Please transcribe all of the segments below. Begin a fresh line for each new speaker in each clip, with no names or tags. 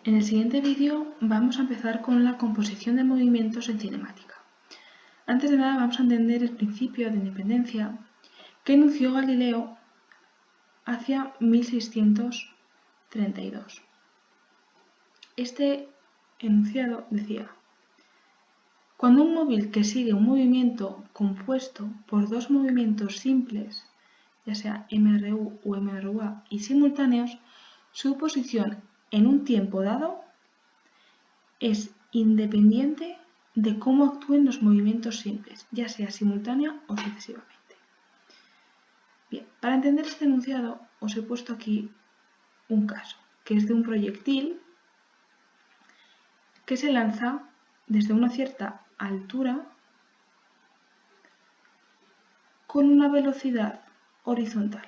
En el siguiente vídeo vamos a empezar con la composición de movimientos en cinemática. Antes de nada vamos a entender el principio de independencia que enunció Galileo hacia 1632. Este enunciado decía: cuando un móvil que sigue un movimiento compuesto por dos movimientos simples, ya sea MRU o MRUA, y simultáneos, su posición en un tiempo dado es independiente de cómo actúen los movimientos simples, ya sea simultánea o sucesivamente. Bien, para entender este enunciado os he puesto aquí un caso, que es de un proyectil que se lanza desde una cierta altura con una velocidad horizontal.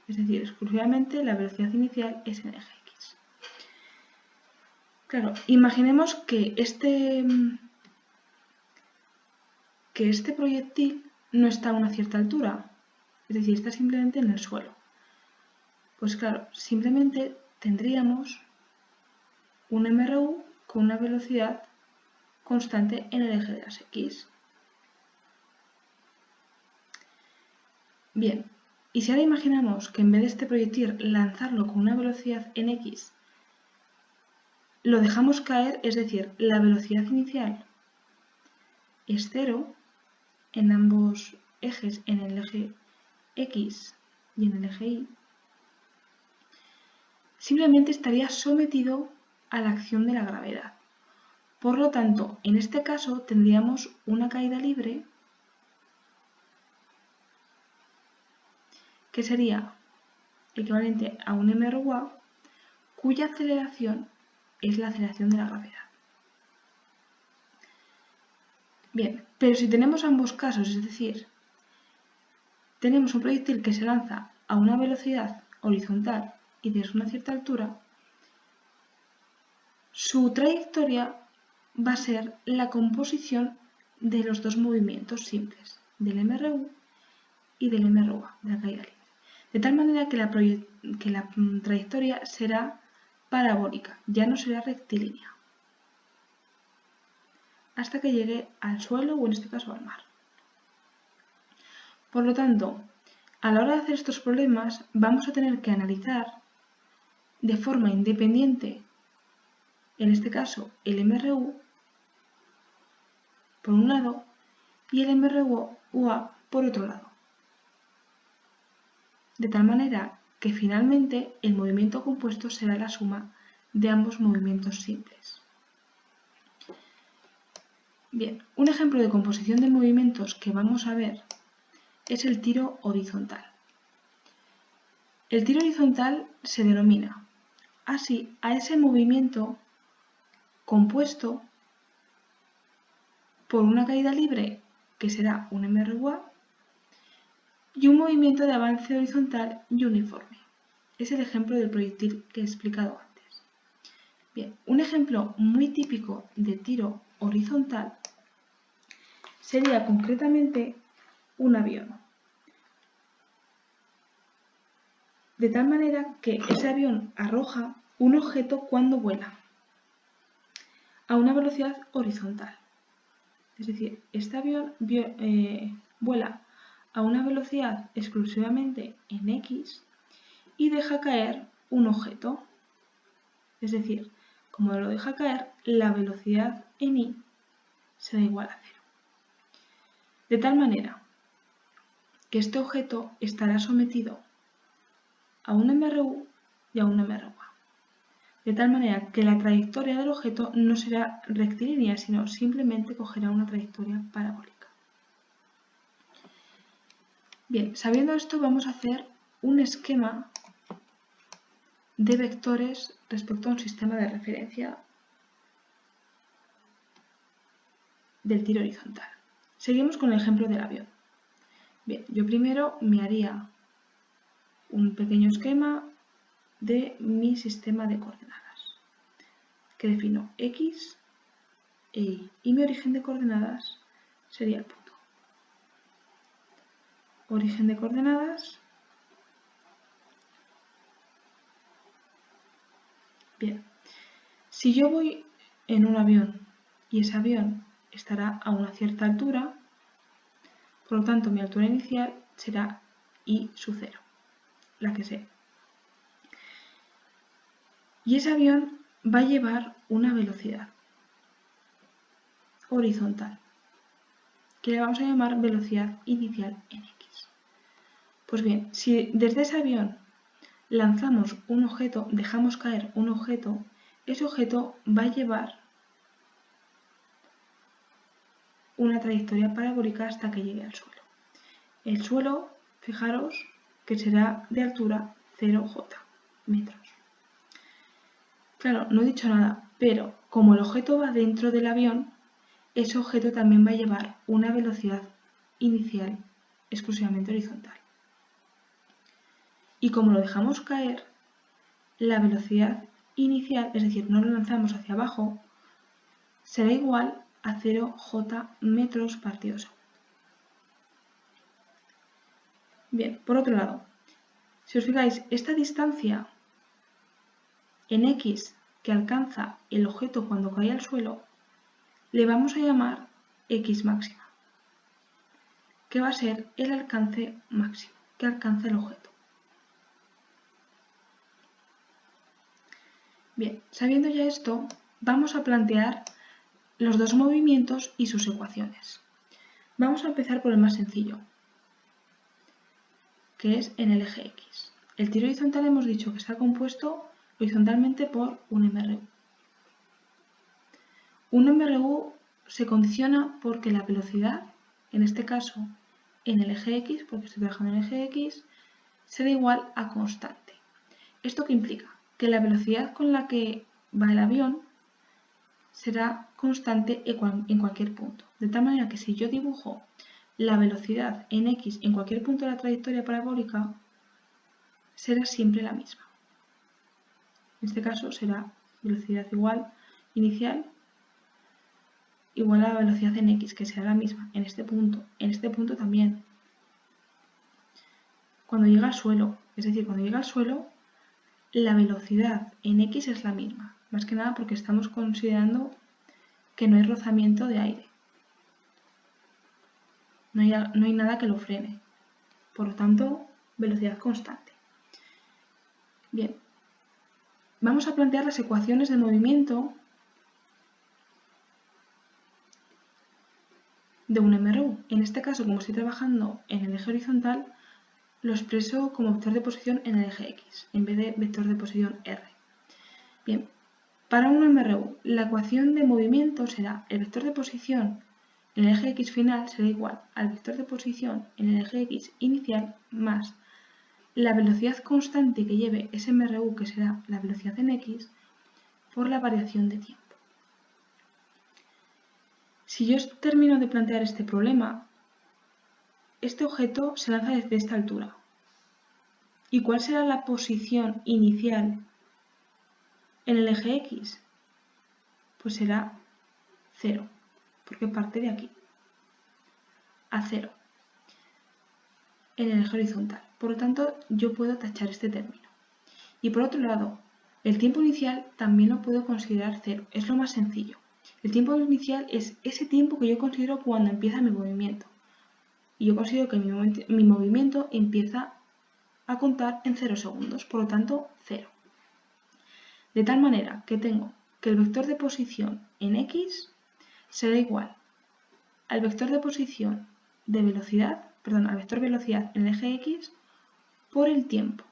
Es decir, exclusivamente la velocidad inicial es en eje X. Claro, imaginemos que este proyectil no está a una cierta altura, es decir, está simplemente en el suelo. Pues claro, simplemente tendríamos un MRU con una velocidad constante en el eje de las X. Bien, y si ahora imaginamos que en vez de este proyectil lanzarlo con una velocidad en X, lo dejamos caer, es decir, la velocidad inicial es 0 en ambos ejes, en el eje X y en el eje Y, simplemente estaría sometido a la acción de la gravedad. Por lo tanto, en este caso tendríamos una caída libre que sería equivalente a un mRUA, cuya aceleración es la aceleración de la gravedad. Bien, pero si tenemos ambos casos, es decir, tenemos un proyectil que se lanza a una velocidad horizontal y desde una cierta altura, su trayectoria va a ser la composición de los dos movimientos simples, del MRU y del MRUA, de la caída libre. De tal manera que la trayectoria será parabólica, ya no será rectilínea, hasta que llegue al suelo o en este caso al mar. Por lo tanto, a la hora de hacer estos problemas vamos a tener que analizar de forma independiente, en este caso el MRU por un lado y el MRUA por otro lado. De tal manera que finalmente el movimiento compuesto será la suma de ambos movimientos simples. Bien, un ejemplo de composición de movimientos que vamos a ver es el tiro horizontal. El tiro horizontal se denomina así a ese movimiento compuesto por una caída libre, que será un MRUA, y un movimiento de avance horizontal y uniforme. Es el ejemplo del proyectil que he explicado antes. Bien, un ejemplo muy típico de tiro horizontal sería concretamente un avión. De tal manera que ese avión arroja un objeto cuando vuela a una velocidad horizontal. Es decir, este avión vuela a una velocidad exclusivamente en X y deja caer un objeto. Es decir, como lo deja caer, la velocidad en Y será igual a 0. De tal manera que este objeto estará sometido a un MRU y a un MRUA. De tal manera que la trayectoria del objeto no será rectilínea, sino simplemente cogerá una trayectoria parabólica. Bien, sabiendo esto, vamos a hacer un esquema de vectores respecto a un sistema de referencia del tiro horizontal. Seguimos con el ejemplo del avión. Bien, yo primero me haría un pequeño esquema de mi sistema de coordenadas, que defino X e Y, y mi origen de coordenadas sería el punto. Origen de coordenadas Bien, si yo voy en un avión y ese avión estará a una cierta altura, por lo tanto mi altura inicial será I sub 0, la que sea. Y ese avión va a llevar una velocidad horizontal, que le vamos a llamar velocidad inicial en x. Pues bien, si desde ese avión lanzamos un objeto, dejamos caer un objeto, ese objeto va a llevar una trayectoria parabólica hasta que llegue al suelo. El suelo, fijaros, que será de altura 0j metros. Claro, no he dicho nada, pero como el objeto va dentro del avión, ese objeto también va a llevar una velocidad inicial exclusivamente horizontal. Y como lo dejamos caer, la velocidad inicial, es decir, no lo lanzamos hacia abajo, será igual a 0j metros partido segundo. Bien, por otro lado, si os fijáis, esta distancia en x que alcanza el objeto cuando cae al suelo, le vamos a llamar x máxima, que va a ser el alcance máximo que alcanza el objeto. Bien, sabiendo ya esto, vamos a plantear los dos movimientos y sus ecuaciones. Vamos a empezar por el más sencillo, que es en el eje X. El tiro horizontal hemos dicho que está compuesto horizontalmente por un MRU. Un MRU se condiciona porque la velocidad, en este caso en el eje X, porque estoy trabajando en el eje X, será igual a constante. ¿Esto qué implica? Que la velocidad con la que va el avión será constante en cualquier punto. De tal manera que si yo dibujo la velocidad en x en cualquier punto de la trayectoria parabólica, será siempre la misma. En este caso será velocidad igual inicial igual a la velocidad en x, que será la misma en este punto también. Cuando llega al suelo, es decir, cuando llega al suelo, la velocidad en x es la misma, más que nada porque estamos considerando que no hay rozamiento de aire. No hay nada que lo frene. Por lo tanto, velocidad constante. Bien, vamos a plantear las ecuaciones de movimiento de un MRU. En este caso, como estoy trabajando en el eje horizontal, lo expreso como vector de posición en el eje X, en vez de vector de posición R. Bien, para un MRU, la ecuación de movimiento será el vector de posición en el eje X final será igual al vector de posición en el eje X inicial más la velocidad constante que lleve ese MRU, que será la velocidad en X, por la variación de tiempo. Si yo termino de plantear este problema, este objeto se lanza desde esta altura. ¿Y cuál será la posición inicial en el eje X? Pues será 0, porque parte de aquí, a 0, en el eje horizontal. Por lo tanto, yo puedo tachar este término. Y por otro lado, el tiempo inicial también lo puedo considerar 0, es lo más sencillo. El tiempo inicial es ese tiempo que yo considero cuando empieza mi movimiento. Y yo considero que mi movimiento empieza a contar en 0 segundos, por lo tanto 0. De tal manera que tengo que el vector de posición en X será igual al vector de posición de velocidad, perdón, al vector velocidad en el eje X por el tiempo.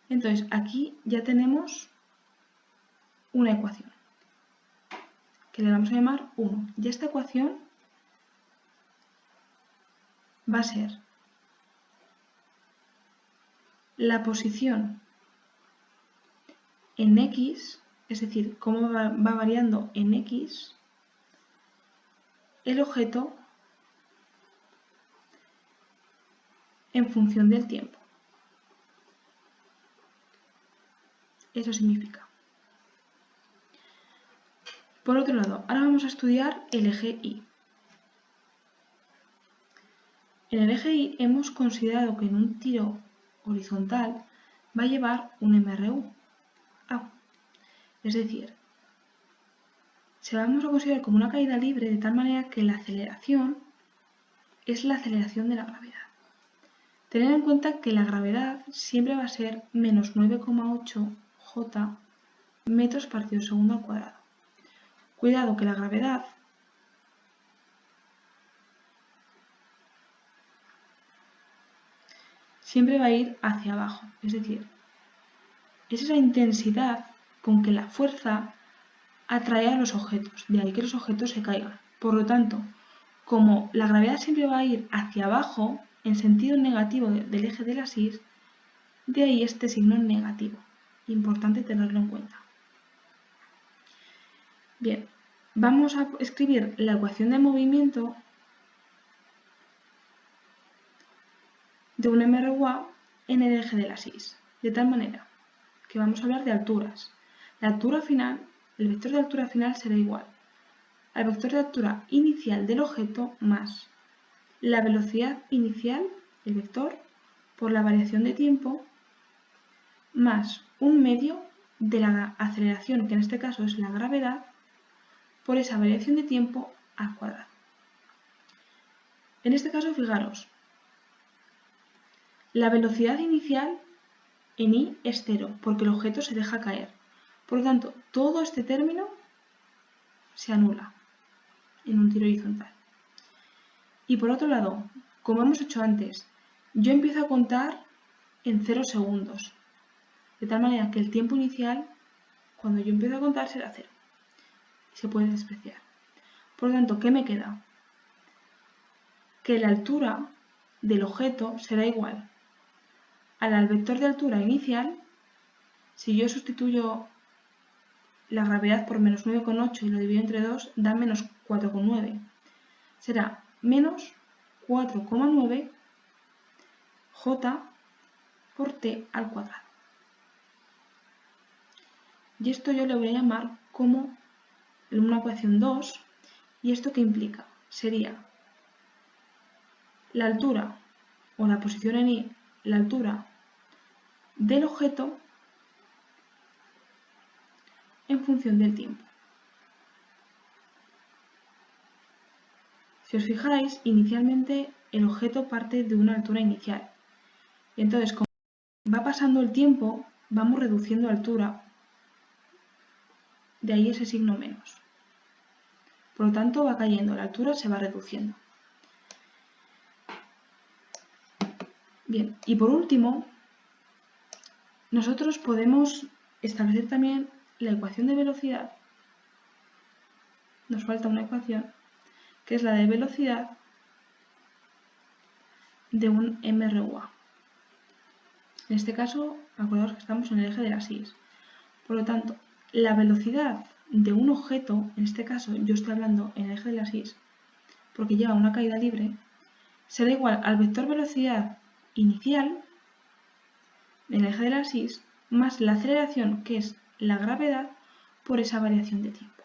Entonces aquí ya tenemos una ecuación que le vamos a llamar 1. Y esta ecuación va a ser la posición en X, es decir, cómo va variando en X el objeto en función del tiempo. Eso significa. Por otro lado, ahora vamos a estudiar el eje Y. En el eje Y hemos considerado que en un tiro horizontal va a llevar un MRU. Es decir, se vamos a considerar como una caída libre de tal manera que la aceleración es la aceleración de la gravedad. Tened en cuenta que la gravedad siempre va a ser menos 9,8 J metros partido segundo al cuadrado. Cuidado que la gravedad siempre va a ir hacia abajo, es decir, es esa intensidad con que la fuerza atrae a los objetos, de ahí que los objetos se caigan. Por lo tanto, como la gravedad siempre va a ir hacia abajo, en sentido negativo del eje de la axis, de ahí este signo negativo. Importante tenerlo en cuenta. Bien, vamos a escribir la ecuación de movimiento de un MRUA en el eje de la axis, de tal manera que vamos a hablar de alturas. La altura final, el vector de altura final será igual al vector de altura inicial del objeto más la velocidad inicial, el vector, por la variación de tiempo, más un medio de la aceleración, que en este caso es la gravedad, por esa variación de tiempo al cuadrado. En este caso, fijaros, la velocidad inicial en I es 0, porque el objeto se deja caer. Por lo tanto, todo este término se anula en un tiro horizontal. Y por otro lado, como hemos hecho antes, yo empiezo a contar en 0 segundos, de tal manera que el tiempo inicial, cuando yo empiezo a contar, será 0. Y se puede despreciar. Por lo tanto, ¿qué me queda? Que la altura del objeto será igual al vector de altura inicial. Si yo sustituyo la gravedad por menos 9,8 y lo divido entre 2, da menos 4,9. Será menos 4,9 J por T al cuadrado. Y esto yo le voy a llamar como una ecuación 2. ¿Y esto qué implica? Sería la altura, o la posición en I, la altura del objeto en función del tiempo. Si os fijáis, inicialmente el objeto parte de una altura inicial. Y entonces, como va pasando el tiempo, vamos reduciendo altura. De ahí ese signo menos. Por lo tanto, va cayendo, la altura se va reduciendo. Bien, y por último, nosotros podemos establecer también la ecuación de velocidad. Nos falta una ecuación, que es la de velocidad de un MRUA. En este caso, acordaos que estamos en el eje de la axis. Por lo tanto, la velocidad de un objeto, en este caso yo estoy hablando en el eje de la axis, porque lleva una caída libre, será igual al vector velocidad inicial en el eje de la axis más la aceleración, que es la gravedad, por esa variación de tiempo.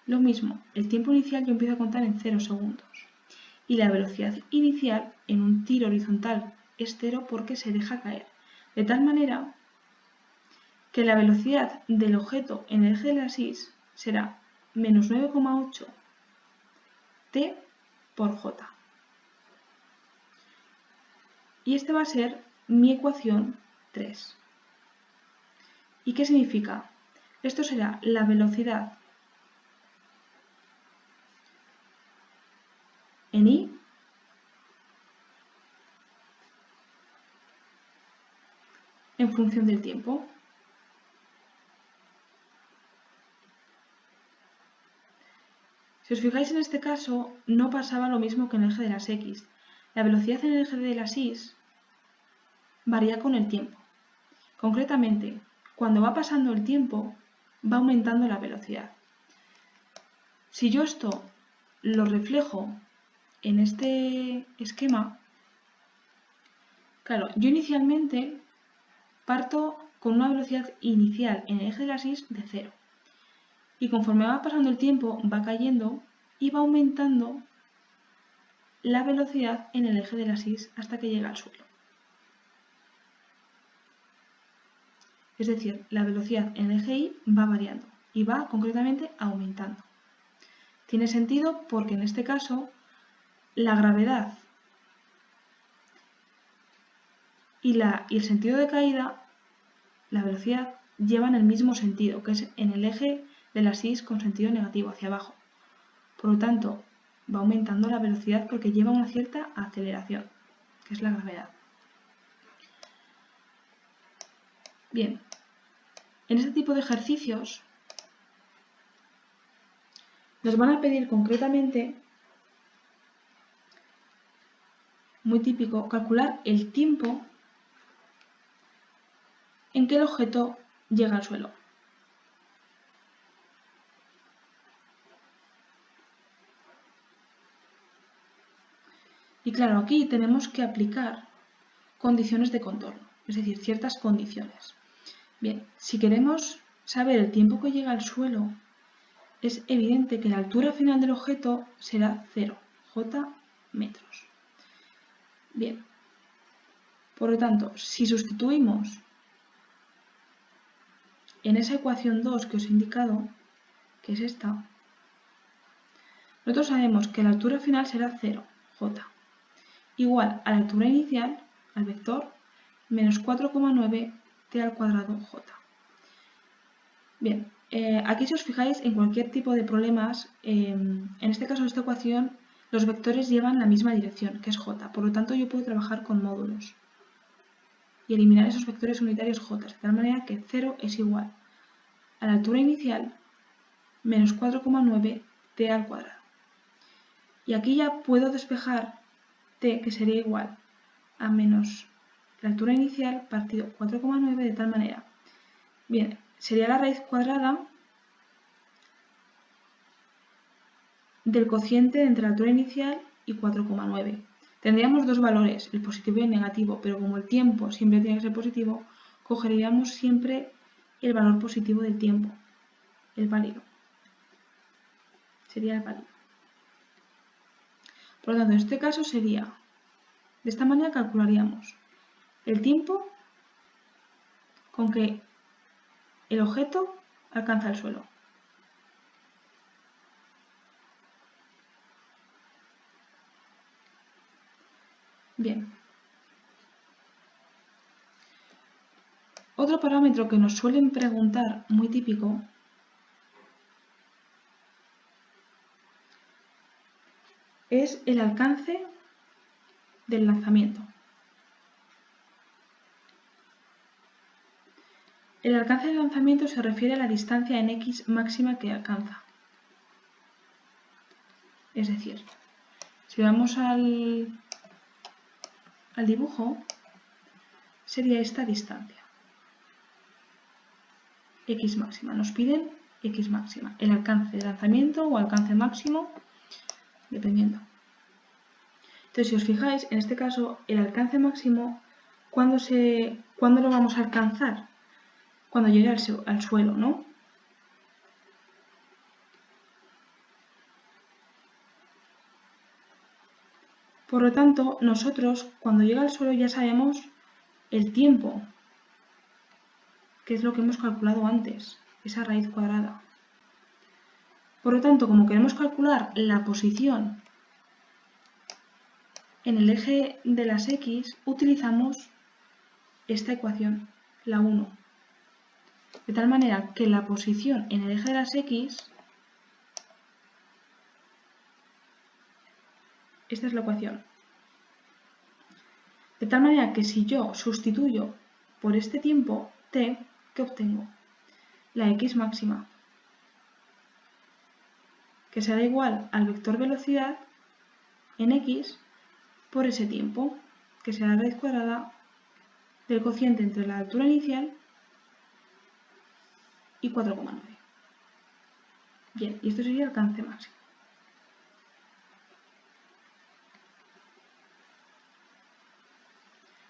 Lo mismo, el tiempo inicial yo empiezo a contar en 0 segundos y la velocidad inicial en un tiro horizontal es 0 porque se deja caer. De tal manera que la velocidad del objeto en el eje de la axis será menos 9,8 T por J. Y esta va a ser mi ecuación 3. ¿Y qué significa? Esto será la velocidad en I en función del tiempo. Si os fijáis en este caso, no pasaba lo mismo que en el eje de las X. La velocidad en el eje de las Y varía con el tiempo. Concretamente, cuando va pasando el tiempo, va aumentando la velocidad. Si yo esto lo reflejo en este esquema, claro, yo inicialmente parto con una velocidad inicial en el eje de las Y de 0. Y conforme va pasando el tiempo, va cayendo y va aumentando la velocidad en el eje de las Y hasta que llega al suelo. Es decir, la velocidad en el eje Y va variando y va concretamente aumentando. Tiene sentido porque en este caso la gravedad y el sentido de caída, la velocidad, llevan el mismo sentido, que es en el eje de las Y con sentido negativo, hacia abajo. Por lo tanto, va aumentando la velocidad porque lleva una cierta aceleración, que es la gravedad. Bien, en este tipo de ejercicios nos van a pedir concretamente, muy típico, calcular el tiempo en que el objeto llega al suelo. Y claro, aquí tenemos que aplicar condiciones de contorno, es decir, ciertas condiciones. Bien, si queremos saber el tiempo que llega al suelo, es evidente que la altura final del objeto será 0, j metros. Bien, por lo tanto, si sustituimos en esa ecuación 2 que os he indicado, que es esta, nosotros sabemos que la altura final será 0, j, igual a la altura inicial, al vector, menos 4,9 t al cuadrado j. Bien, aquí si os fijáis en cualquier tipo de problemas, en este caso de esta ecuación, los vectores llevan la misma dirección, que es j, por lo tanto yo puedo trabajar con módulos y eliminar esos vectores unitarios j, de tal manera que 0 es igual a la altura inicial menos 4,9 t al cuadrado. Y aquí ya puedo despejar t, que sería igual a menos la altura inicial partido 4,9, de tal manera. Bien, sería la raíz cuadrada del cociente entre la altura inicial y 4,9. Tendríamos dos valores, el positivo y el negativo, pero como el tiempo siempre tiene que ser positivo, cogeríamos siempre el valor positivo del tiempo, el válido. Sería el válido. Por lo tanto, en este caso sería, de esta manera calcularíamos el tiempo con que el objeto alcanza el suelo. Bien. Otro parámetro que nos suelen preguntar, muy típico, es el alcance del lanzamiento. El alcance del lanzamiento se refiere a la distancia en x máxima que alcanza. Es decir, si vamos al dibujo, sería esta distancia. X máxima. Nos piden X máxima. El alcance de lanzamiento o alcance máximo, dependiendo. Entonces, si os fijáis, en este caso, el alcance máximo, ¿cuándo lo vamos a alcanzar? Cuando llegue al suelo, ¿no? Por lo tanto, nosotros, cuando llega al suelo, ya sabemos el tiempo, que es lo que hemos calculado antes, esa raíz cuadrada. Por lo tanto, como queremos calcular la posición en el eje de las X, utilizamos esta ecuación, la 1. De tal manera que la posición en el eje de las X, esta es la ecuación. De tal manera que si yo sustituyo por este tiempo, t, ¿qué obtengo? La X máxima, que será igual al vector velocidad en X por ese tiempo, que será la raíz cuadrada del cociente entre la altura inicial y 4,9. Bien, y esto sería el alcance máximo.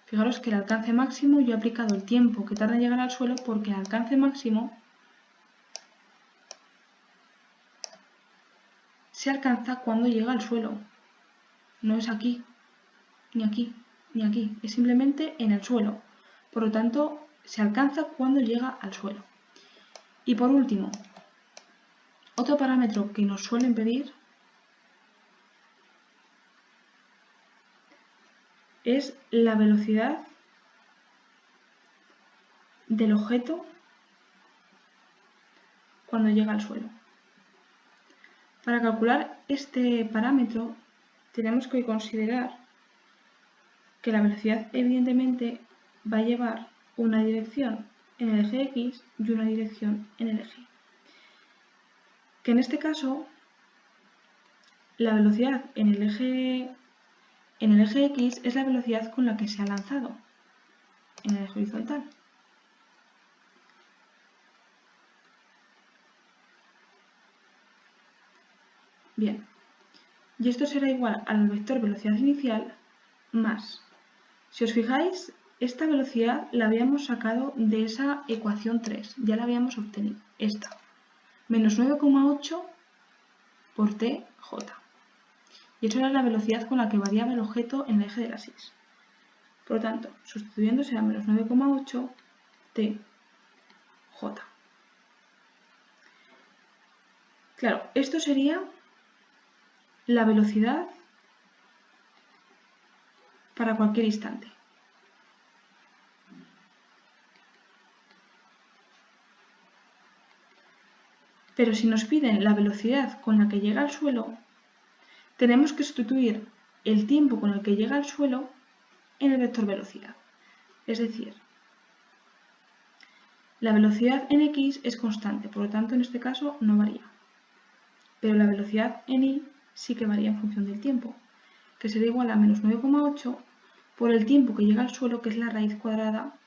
Fijaros que el alcance máximo yo he aplicado el tiempo que tarda en llegar al suelo porque el alcance máximo se alcanza cuando llega al suelo. No es aquí, ni aquí, ni aquí. Es simplemente en el suelo. Por lo tanto, se alcanza cuando llega al suelo. Y por último, otro parámetro que nos suelen pedir es la velocidad del objeto cuando llega al suelo. Para calcular este parámetro tenemos que considerar que la velocidad evidentemente va a llevar una dirección en el eje X y una dirección en el eje Y. Que en este caso la velocidad en el eje X es la velocidad con la que se ha lanzado en el eje horizontal. Bien, y esto será igual al vector velocidad inicial más. Si os fijáis, esta velocidad la habíamos sacado de esa ecuación 3, ya la habíamos obtenido, esta, menos 9,8 por tj. Y eso era la velocidad con la que variaba el objeto en el eje de la axis. Por lo tanto, sustituyendo será menos 9,8 tj. Claro, esto sería la velocidad para cualquier instante. Pero si nos piden la velocidad con la que llega al suelo, tenemos que sustituir el tiempo con el que llega al suelo en el vector velocidad. Es decir, la velocidad en x es constante, por lo tanto en este caso no varía. Pero la velocidad en y sí que varía en función del tiempo, que será igual a menos 9,8 por el tiempo que llega al suelo, que es la raíz cuadrada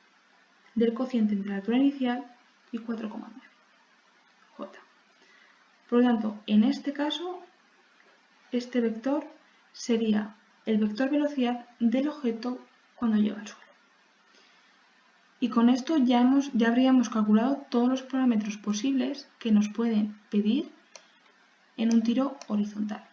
del cociente entre la altura inicial y 4,9 j. Por lo tanto, en este caso, este vector sería el vector velocidad del objeto cuando llega al suelo. Y con esto ya habríamos calculado todos los parámetros posibles que nos pueden pedir en un tiro horizontal.